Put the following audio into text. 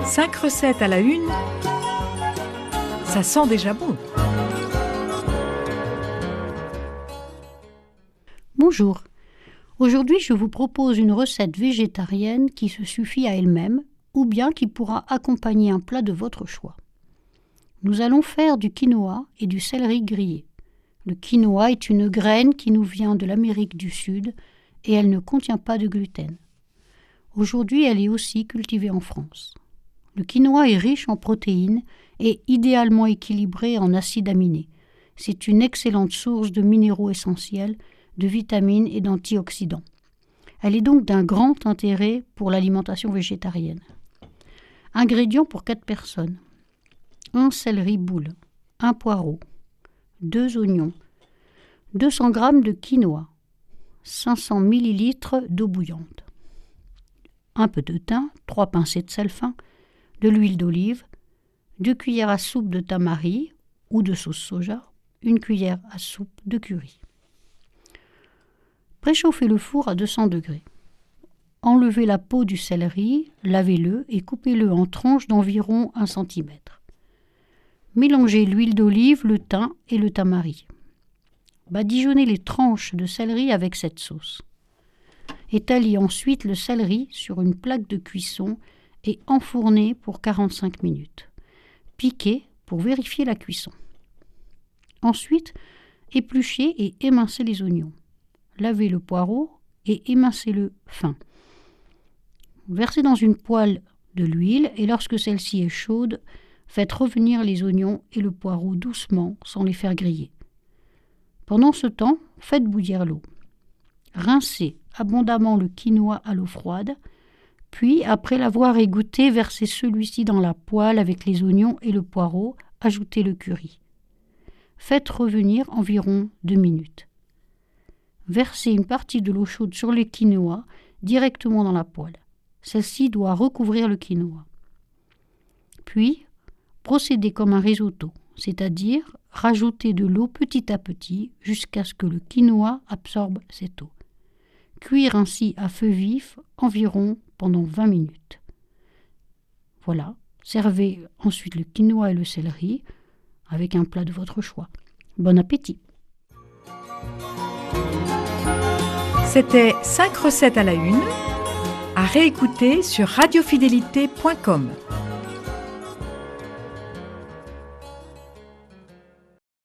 5 recettes à la une, ça sent déjà bon. Bonjour. Aujourd'hui, je vous propose une recette végétarienne qui se suffit à elle-même ou bien qui pourra accompagner un plat de votre choix. Nous allons faire du quinoa et du céleri grillé. Le quinoa est une graine qui nous vient de l'Amérique du Sud et elle ne contient pas de gluten. Aujourd'hui, elle est aussi cultivée en France. Le quinoa est riche en protéines et idéalement équilibré en acides aminés. C'est une excellente source de minéraux essentiels, de vitamines et d'antioxydants. Elle est donc d'un grand intérêt pour l'alimentation végétarienne. Ingrédients pour 4 personnes. 1 céleri boule, 1 poireau, 2 oignons, 200 g de quinoa, 500 ml d'eau bouillante, un peu de thym, 3 pincées de sel fin, de l'huile d'olive, 2 cuillères à soupe de tamari ou de sauce soja, 1 cuillère à soupe de curry. Préchauffez le four à 200 degrés. Enlevez la peau du céleri, lavez-le et coupez-le en tranches d'environ 1 cm. Mélangez l'huile d'olive, le thym et le tamari. Badigeonnez les tranches de céleri avec cette sauce. Étalez ensuite le céleri sur une plaque de cuisson et enfournez pour 45 minutes. Piquez pour vérifier la cuisson. Ensuite, épluchez et émincez les oignons. Lavez le poireau et émincez-le fin. Versez dans une poêle de l'huile et lorsque celle-ci est chaude, faites revenir les oignons et le poireau doucement sans les faire griller. Pendant ce temps, faites bouillir l'eau. Rincez abondamment le quinoa à l'eau froide, puis après l'avoir égoutté, versez celui-ci dans la poêle avec les oignons et le poireau, ajoutez le curry. Faites revenir environ 2 minutes. Versez une partie de l'eau chaude sur le quinoa directement dans la poêle. Celle-ci doit recouvrir le quinoa. Puis, procédez comme un risotto, c'est-à-dire rajoutez de l'eau petit à petit jusqu'à ce que le quinoa absorbe cette eau. Cuire ainsi à feu vif environ pendant 20 minutes. Voilà, servez ensuite le quinoa et le céleri avec un plat de votre choix. Bon appétit! C'était 5 recettes à la une, à réécouter sur radiofidélité.com.